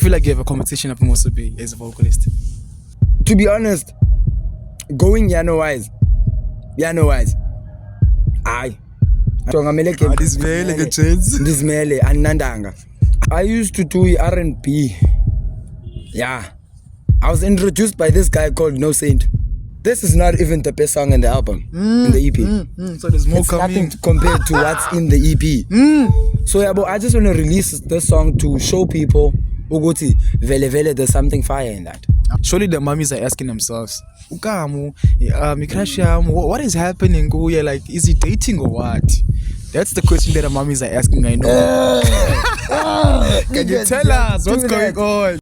feel like you have a competition up in Mosobe as a vocalist? To be honest, going Yano-wise. Aye. This very like a chance. This mele anandanga. I used to do R&B. Yeah. I was introduced by this guy called No Saint. This is not even the best song in the album, in the EP. So there's more It's coming. nothing compared to what's in the EP. So yeah, but I just want to release this song to show people, Uguti, vele vele, there's something fire in that. Surely the mummies are asking themselves, Ukamu, Mikrasham, what is happening? Oh, yeah, like, is he dating or what? That's the question that the mummies are asking, I know. Can you tell us what's going on?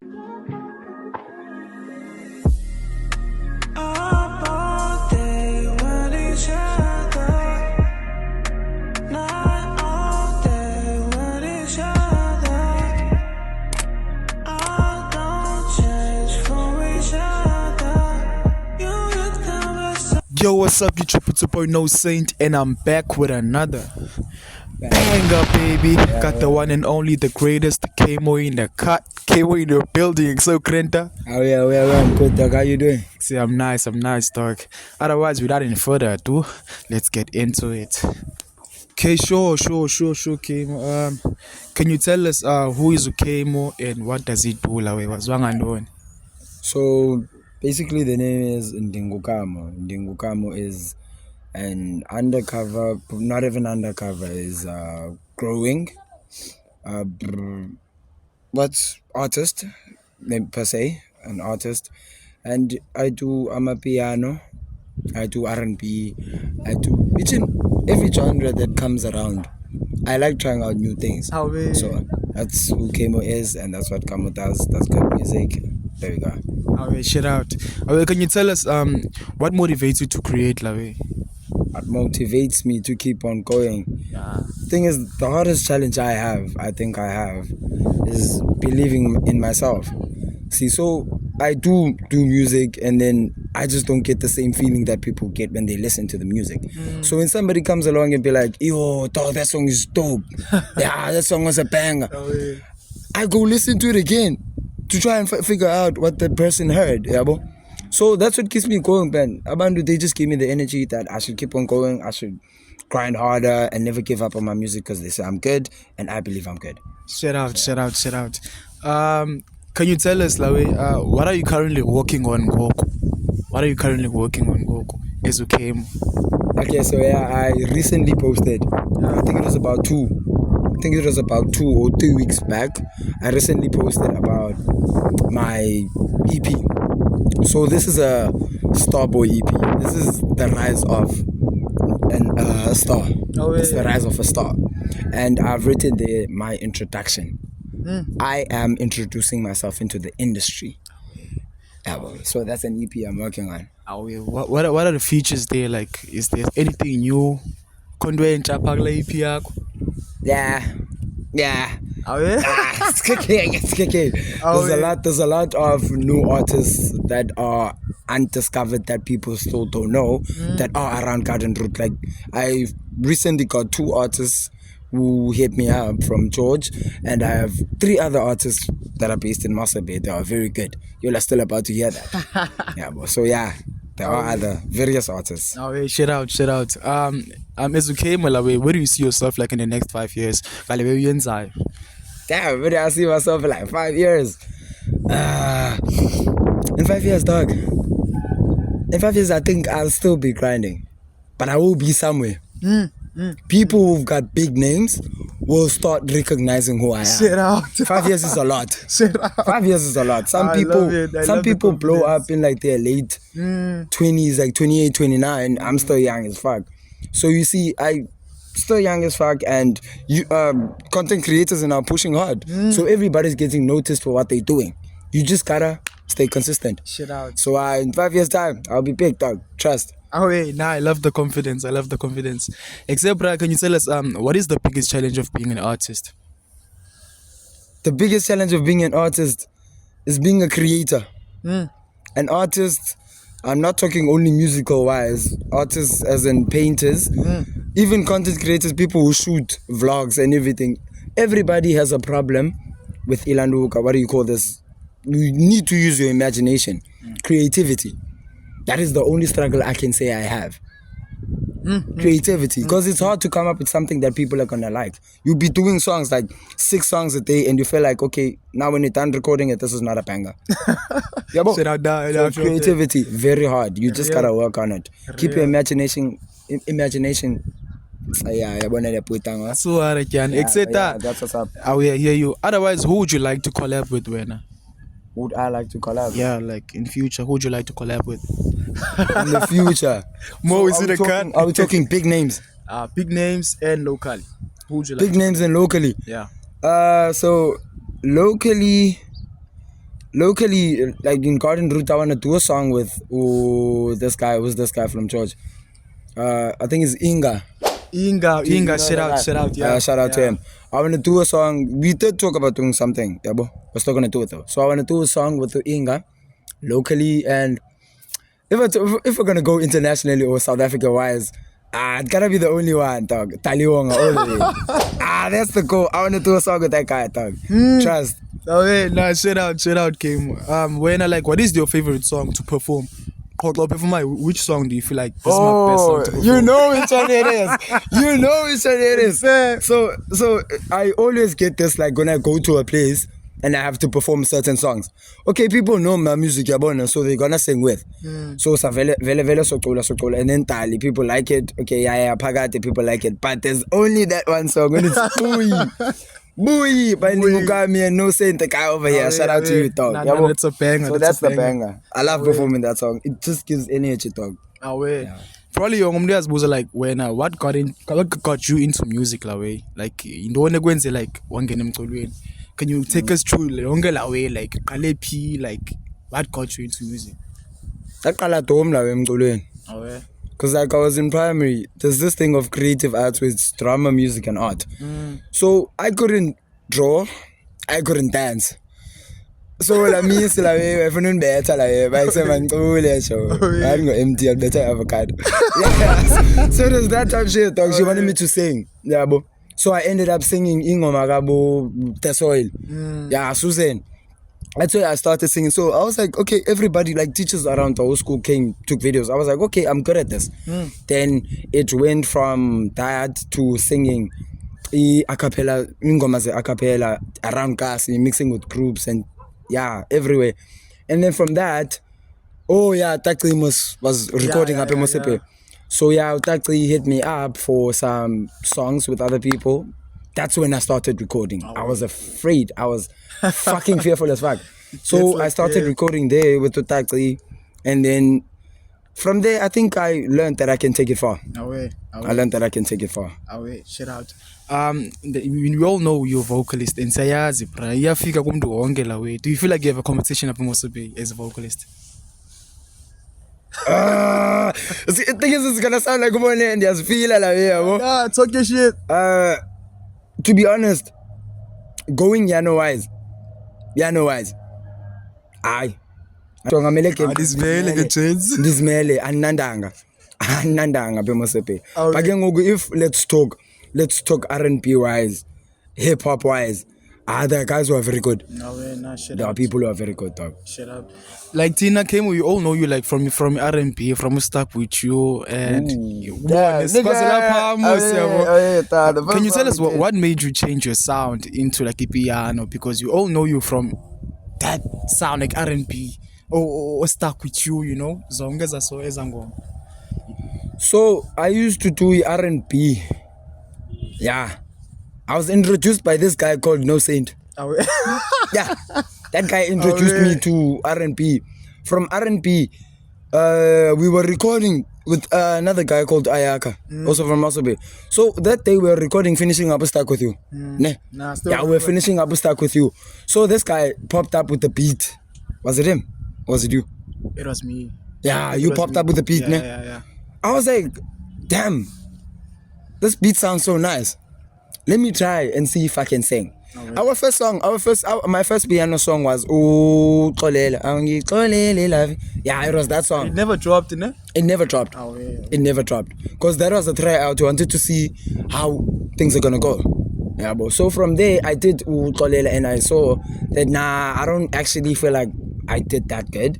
Yo, what's up, you triple two boy No Saint, and I'm back with another banger, baby. Got the one and only, the greatest, the K-Mo in the cut, K-Mo in the building. So, Krenta. Oh yeah, I'm good, dog. How you doing? See, I'm nice, dog. Otherwise, without any further ado, let's get into it. Okay, sure, K-Mo. Can you tell us who is K-Mo and what does he do? So basically, the name is Ndingukamo. Ndingukamo is an undercover, not even undercover, is growing. What's artist per se, an artist, and I'm a piano. I do R&B. I do each and every genre that comes around. I like trying out new things. So that's who Kamo is, and that's what Kamo does. That's good music. There we go. Shout out. Can you tell us what motivates you to create, Lawe? What motivates me to keep on going? Yeah. Thing is, the hardest challenge I think I have, is believing in myself. See, so I do music, and then I just don't get the same feeling that people get when they listen to the music. So when somebody comes along and be like, yo, dog, that song is dope. Yeah, that song was a banger. I go listen to it again to try and figure out what the person heard. Yeah, bro. So that's what keeps me going, man. Abandu, they just give me the energy that I should keep on going. I should grind harder and never give up on my music because they say I'm good, and I believe I'm good. Shout out. Can you tell us, Lawe, what are you currently working on, Goku? As you came. Okay, so yeah, I recently posted. I think it was about 2 or 3 weeks back. I recently posted about my EP. So this is a Starboy EP. This is the rise of a star. It's the rise of a star. And I've written there my introduction. I am introducing myself into the industry. So that's an EP I'm working on. What are the features there? Like, is there anything new? Yeah. It's kicking. There's a lot of new artists that are undiscovered that people still don't know that are around Garden Route. Like, I recently got 2 artists who hit me up from George, and I have 3 other artists that are based in Masabe. They are very good. You're still about to hear that. So yeah, there are other various artists. Shout out. As you came, where do you see yourself like in the next 5 years? Damn, where do I see myself in like 5 years? In 5 years, dog. In 5 years, I think I'll still be grinding, but I will be somewhere. People who've got big names will start recognizing who I am. Shout out. 5 years is a lot. 5 years is a lot. Some people blow up in like their late 20s, like 28, 29. I'm still young as fuck. So you see, I still young as fuck, and you content creators are now pushing hard. So everybody's getting noticed for what they're doing. You just gotta stay consistent. Shout out. So in 5 years time, I'll be big, dog. Trust. I love the confidence. Except, can you tell us what is the biggest challenge of being an artist? The biggest challenge of being an artist is being a creator. An artist, I'm not talking only musical wise, artists as in painters, even content creators, people who shoot vlogs and everything. Everybody has a problem with Ilanduka, what do you call this? You need to use your imagination, creativity. That is the only struggle I can say I have. Creativity, because it's hard to come up with something that people are gonna like. You'll be doing songs like 6 songs a day, and you feel like, okay, now when you're done recording it, this is not a banger. Yeah, but Should I die? so creativity, very hard. You just gotta work on it. Keep your imagination. Yeah, So hard again. Except that. that's what's up. I will hear you. Otherwise, who would you like to collab with, Wena? Would I like to collab? Yeah, like in future, who would you like to collab with? In the future. Mo, is are it we a talking- cut? Are we talking big names? Big names and local. Who would you like? Big names and locally. Yeah. So locally, like in Garden Route, I wanna do a song with this guy. Who's this guy from George? I think it's Inga. Inga, You know shout out, that guy? shout out. Yeah, Shout out to him. I wanna do a song. We did talk about doing something, yeah, but we're still gonna do it though. So I wanna do a song with Inga, locally, and if we're gonna go internationally or South Africa wise, it gotta be the only one, dog. Taliwonga, all the way. That's the goal. I wanna do a song with that guy, dog. Trust. Okay, nah, shout out, Kim. Wena, like, what is your favorite song to perform? Which song do you feel like this is my best song to perform? You know which one it is. You know which one it is. So I always get this, like when I go to a place and I have to perform certain songs. Okay, people know my music, yabona, so they're gonna sing with. So sa vele socola, and then tali, people like it. Okay, yeah, pagate, people like it. But there's only that one song when it's Booey, by Ningukami and No Saint, the guy over here. Shout out to you, dog. Nah, that's a banger. So that's the banger. I love performing that song. It just gives energy, dog. Probably your mumlias was like when what got you into music la way? Like you don't want to like wangene emculweni. Can you take us through longer la way like Kalepi, like what got you into music? Because like I was in primary, there's this thing of creative arts with drama, music and art. So I couldn't draw, I couldn't dance. So la means la way if non better la way by say man show. I go empty a better avocado. Yes. So there's that type shit dog. She wanted me to sing. Yeah, bo. So I ended up singing Ingo Magabo Tesoil. Yeah, Susan. That's why I started singing. So I was like, okay, everybody, like teachers around the whole school came, took videos. I was like, okay, I'm good at this. Then it went from that to singing a cappella, a cappella around Kasi, mixing with groups and yeah, everywhere. And then from that, Takli was recording up in Mosepe. So yeah, Takli hit me up for some songs with other people. That's when I started recording. I was afraid. I was fucking fearful as fuck. So I started recording there with Tutakli. And then from there, I think I learned that I can take it far. I learned that I can take it far. Shout out. We all know you're a vocalist. And sayazi, bra. Iyafika kumuntu wonke la way. Do you feel like you have a competition up in Mosepe as a vocalist? The thing is, it's gonna sound like one and just feel like yeah, talk your shit. To be honest, going Yano wise. Aye. So This mele chance. This mele anandanga bemosepe. But if let's talk R&B wise, hip hop wise. There are guys who are very good. There are people who are very good, dog. Shut up. Like Tina came, we all know you like from R&B, from Stuck With You, and can you tell us what made you change your sound into like a piano? Because you all know you from that sound like R&B or Stuck With You, you know. So I used to do R&B. Yeah. I was introduced by this guy called No Saint. Yeah, that guy introduced me to R&B. From R&B, we were recording with another guy called Ayaka, also from Masobe. So that day we were recording Finishing Up Stuck With You. Yeah, we were finishing Up Stuck With You. So this guy popped up with the beat. Was it him? Or was it you? It was me. Yeah, you popped up with the beat, yeah. I was like, damn, this beat sounds so nice. Let me try and see if I can sing. My first piano song was yeah, it was that song. It never dropped, innit? It never dropped. It never dropped. Because that was a tryout. We wanted to see how things are gonna go. Yeah, but so from there I did uXolela and I saw that I don't actually feel like I did that good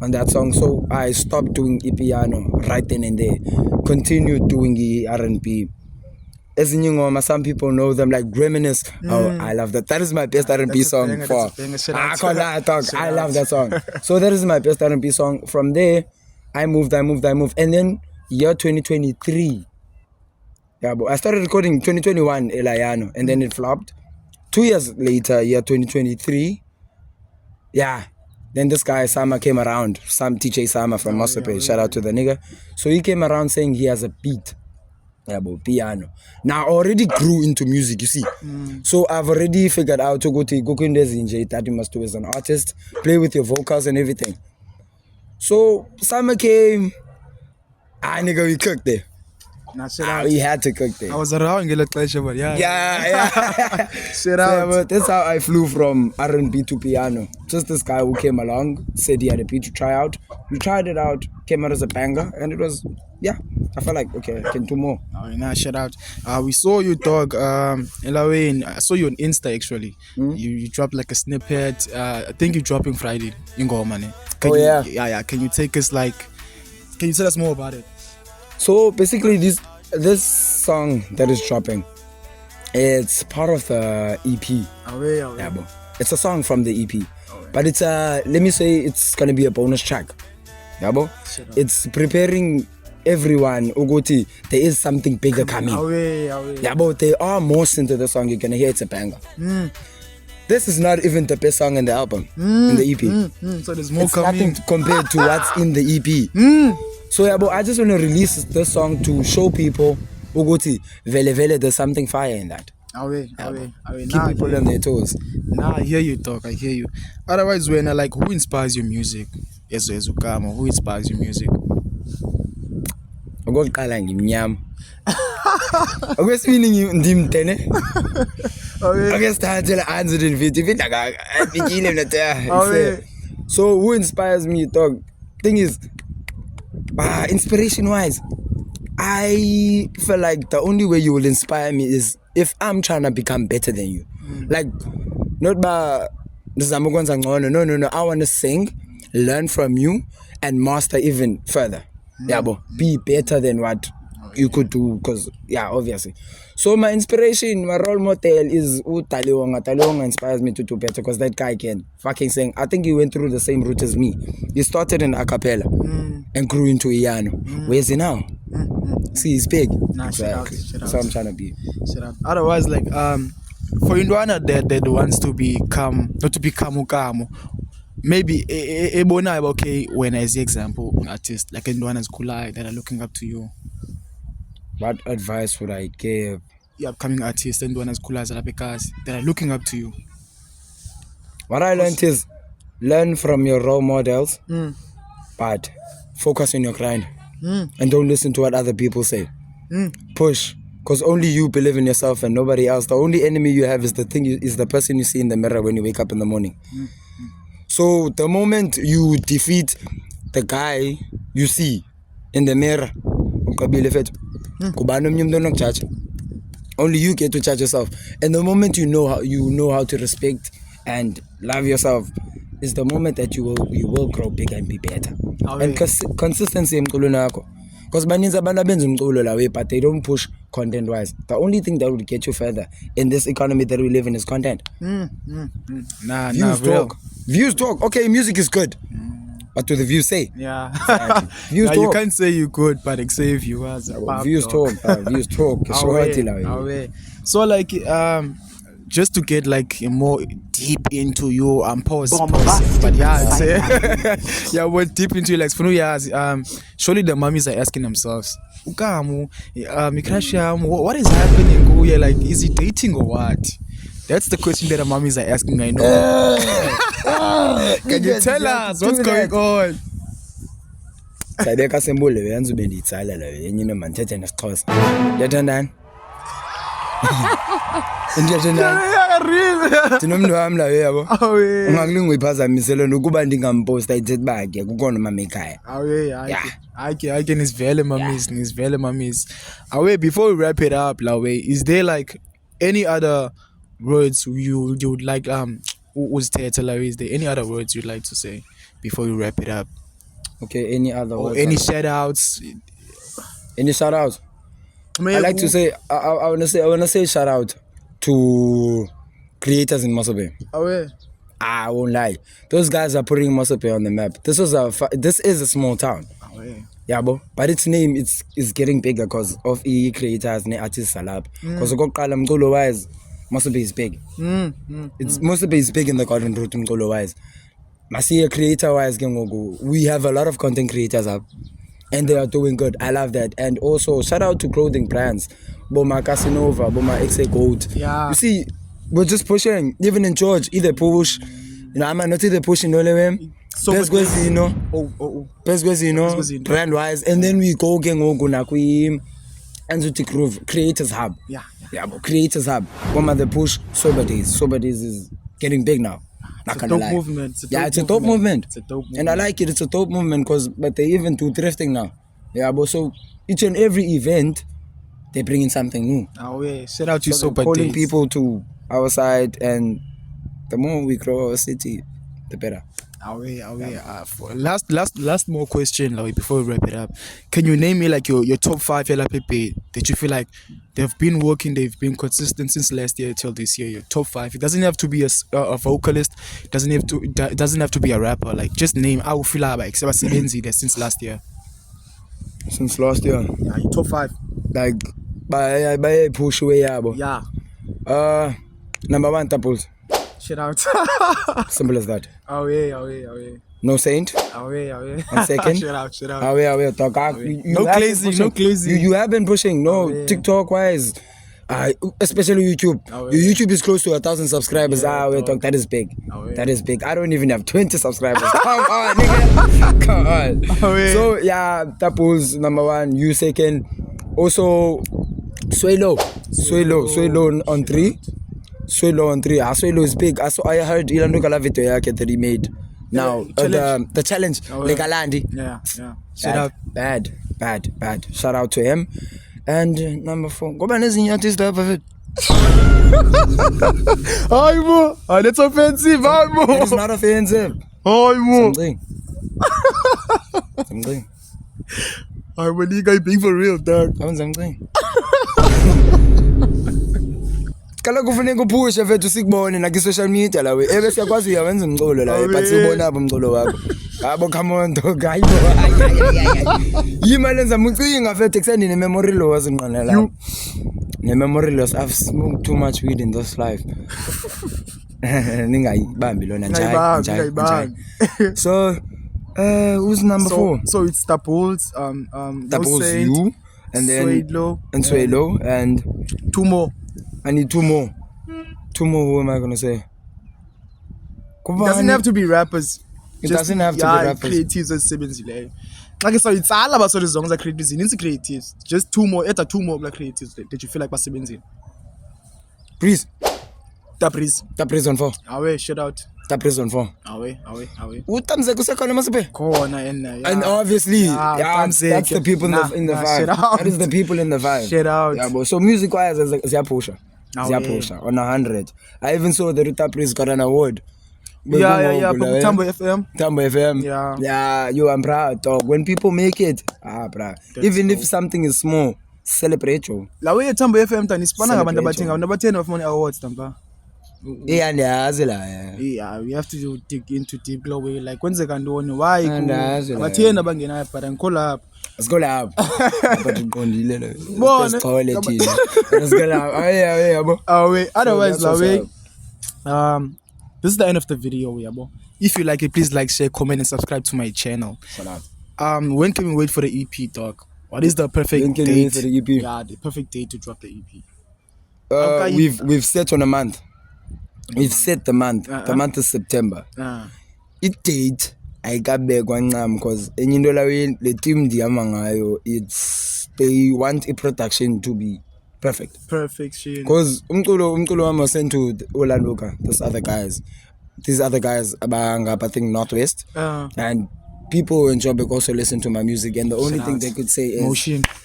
on that song. So I stopped doing piano right then and there. Continued doing the R&B. As in some people know them like Reminisce. Oh, I love that. That is my best R&B song. That's a banger. Shout I out. can't lie, dog. Shout I love out. that song. So that is my best R&B song. From there, I moved. And then year 2023. Yeah, but I started recording 2021 Elayano and then it flopped. 2 years later, year 2023. Yeah. Then this guy Sama came around. Sam TJ Sama from Mosepe. Shout out to the nigga. So he came around saying he has a beat. Yeah, but piano. Now I already grew into music, you see. So I've already figured out to go to Gokundezinje that you must do as an artist, play with your vocals and everything. So Sama came. Nigga, we cooked there. Nah, shout out. We had to cook there. I was around Gila Clash, but yeah. Yeah. Shout So, out. but that's how I flew from R&B to piano. Just this guy who came along, said he had a beat to try out. We tried it out, came out as a banger, and it was, I felt like, okay, I can do more. Shout out. We saw you, dog. Elaine, I saw you on Insta actually. You dropped like a snippet. I think you're dropping Friday in Gomane. Yeah. Yeah. Can you take us can you tell us more about it? So basically, this song that is dropping, it's part of the EP. Yeah, bro. It's a song from the EP, but it's let me say it's gonna be a bonus track. Yeah, bro. It's preparing everyone. Ugoti, there is something bigger coming. Yeah, but they are most into the song. You're gonna hear it's a banger. This is not even the best song in the album, in the EP. So there's more It's coming. nothing compared to what's in the EP. So yeah, but I just want to release this song to show people, Ugoti, vele, there's something fire in that. Keep people on their toes. Nah, I hear you talk. I hear you. Otherwise, when who inspires your music? Ezukamo, who inspires your music? Okokuqala ngimnyama. Okwesibili ndimtene. Okwesithathu 150 afikile mna. So who inspires me, dog? Thing is, inspiration wise, I feel like the only way you will inspire me is if I'm trying to become better than you. Like, not by no. I want to sing, learn from you, and master even further. Yeah, but be better than what you could do, because obviously. So my inspiration, my role model is Talionga. Talionga inspires me to do better, because that guy can fucking sing. I think he went through the same route as me. He started in a cappella and grew into Iyano. Where's he now? See, he's big. Exactly. So I'm trying to be. Otherwise, for Indwana that wants to become, not to become Ukamo, maybe Ebona, okay, when as the example artist like Indwana's Kulai that are looking up to you. What advice would I give? The upcoming artists Indwana's Kulai that are looking up to you. What I learned is learn from your role models, but focus on your grind and don't listen to what other people say. Push, because only you believe in yourself and nobody else. The only enemy you have is the person you see in the mirror when you wake up in the morning. So the moment you defeat the guy you see in the mirror, only you get to judge yourself. And the moment you know how to respect and love yourself is the moment that you will grow bigger and be better. And consistency emculweni yakho. Because baninzi abantu abenza umculo la way, but they don't push content wise. The only thing that will get you further in this economy that we live in is content. Views talk. Okay, music is good. What do the views say? Yeah. Exactly. Views talk. You can't say you're good, but say viewers. Views talk. Views talk. So just to get more deep into your pause. But we're deep into surely the mummies are asking themselves, Ukamu, what is happening? Is he dating or what? That's the question that the mummies are asking. I know. Can you tell us what's going on? Sadeka sembule uyanza ube nditsala la yenye nomanthethe nesixhosa. Ndiyathandana. Ndiyathandana. Ndinomntu wami la yabo. Ungakulinga uyiphazamisela nokuba ndingamposta ithethe bakhe kukhona mama ekhaya. I can is vele mummies. Before we wrap it up, is there Any other words you would like is there any other words you'd like to say before you wrap it up? Okay, any other Or words? any shout outs? Any shout outs? I like to say I wanna say shout out to creators in Mosa Bay. Oh yeah. I won't lie. Those guys are putting Mosa Bay on the map. This is a small town. Oh yeah. Yeah, but its name is getting bigger because of creators and artists alap. Because Mgolo wise, Mosa Bay is big. It's Mosa Bay is big in the Garden Route Mgolo wise. I see a creator wise we have a lot of content creators up and they are doing good. I love that. And also shout out to clothing brands. Boma Casanova, Boma XA Gold. Yeah. You see, we're just pushing. Even in George, either push. You know, I'm not either pushing all the way. So Best Gwezi, you know. Best Gwezi, you know. Gwezi, Brand wise. And then we go nakwi Anzuti Groove Creators Hub. Yeah. Yeah, but Creators Hub. Boma the push. Sober Days. Sober Days is getting big now. It's a dope movement. It's a dope movement. It's a dope movement. And I like it. It's a dope movement but they even do thrifting now. Yeah, but so each and every event, they bring in something new. Oh yeah, shout out to So Sober calling Days. people to our side, and the more we grow our city, the better. For last more question, like, before we wrap it up. Can you name me like your top 5 LPP that you feel like they've been working, they've been consistent since last year till this year? Your top 5. It doesn't have to be a vocalist. It doesn't have to be a rapper. Like, just name. I will feel like Sebenzi since last year. Since last year, Yeah, your top 5. like by push away, Yeah. Number 1, Taples. Shout out. Simple as that. Oh yeah. No Saint. Oh yeah. And second? Shout out. Away. Talk. No crazy. You have been pushing. No, yeah. TikTok wise. Especially YouTube. Oh, Your yeah. YouTube is close to 1,000 subscribers. Yeah, Talk. That is big. Oh, yeah. That is big. I don't even have 20 subscribers. Come on, nigga. Come on. Oh, yeah. So yeah, Tapos number 1. You second. Also, Swelo on 3. Swelo on 3. Swelo is big. I heard Ilando Galavito that he made. Now the challenge. Oh, yeah. Legalandi. Yeah. Shout out. Bad. Shout out to him. And number 4. Go back and artist of it. Hi mo. That's offensive. Hi mo. It is not offensive. Hi mo. Something. Hi mo. You guys being for real, dog. Something. Kala kufuneka upushe mfethu sikubone na social media la we ebese yakwazi uyawenza umculo la but sibona abo umculo wakho abo come on dog hayi yima lenza mucinga mfethu kuseni ne memory loss nqana la ne memory loss. I've smoked too much weed in this life. Ningayibambi lona njalo. So who's number 4? So it's Tapos, Tapos, you, and then Swelo, and 2 more. I need 2 more. 2 more. Who am I gonna say? It doesn't have to be rappers. It doesn't have to be rappers. Creatives and sebenzile. Like so, it's all about the songs that creatives. It's creatives. Just 2 more. It's 2 more like creatives that you feel like basebenzile. Please. Tapris on 4. Awe, shout out. Tapris on 4. Awe. Utamze kusekhona masibe. Khona and obviously, that's the people in the vibe. That is the people in the vibe. Shout out. Yeah, bro. So music wise, ziyapusha on 100. I even saw the Tapris got an award. Yeah. Tambo FM. Yeah. I'm proud, dog. When people make it, bro. Even if something is small, celebrate you. La way Tambo FM tani spana ngabantu abathenga abantu abathena bafuna awards tamba. Yeah, we have to dig into deep low way like kwenzeka ntoni why abathena bangena but ngikhola up. Let's go lab. But ngqondile lo. Let's call it. Let's go lab. Otherwise la way this is the end of the video, yabo. If you like it, please like, share, comment, and subscribe to my channel. When can we wait for the EP, dog? What is the perfect date? Wait for the EP? Yeah, the perfect date to drop the EP. We've set on a month. We've set the month. The month is September. It date I got back one time because the team it's they want a production to be perfect. Because umculo wami was sent to Olaluka. These other guys abanga, I think Northwest. And people in Joburg also listen to my music, and the only thing they could say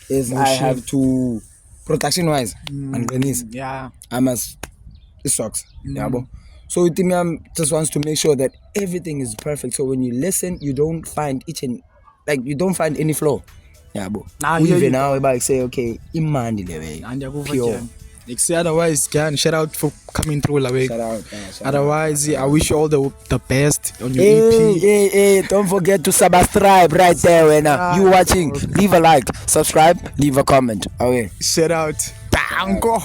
is I have to production wise and Glenis, Yeah. I must it sucks. Yeah, bro. So Timiam just wants to make sure that everything is perfect. So when you listen, you don't find you don't find any flaw. Yeah, bro. Nah, We yeah, even you- now about say, okay, imandi lewe. And you're Pure. Like, say otherwise, can shout out for coming through, like. Shout out. Yeah, shout Otherwise, out. I wish you all the best on your EP. Hey, don't forget to subscribe right there when you watching. Leave a like, subscribe, leave a comment. Okay. Shout out. Tango.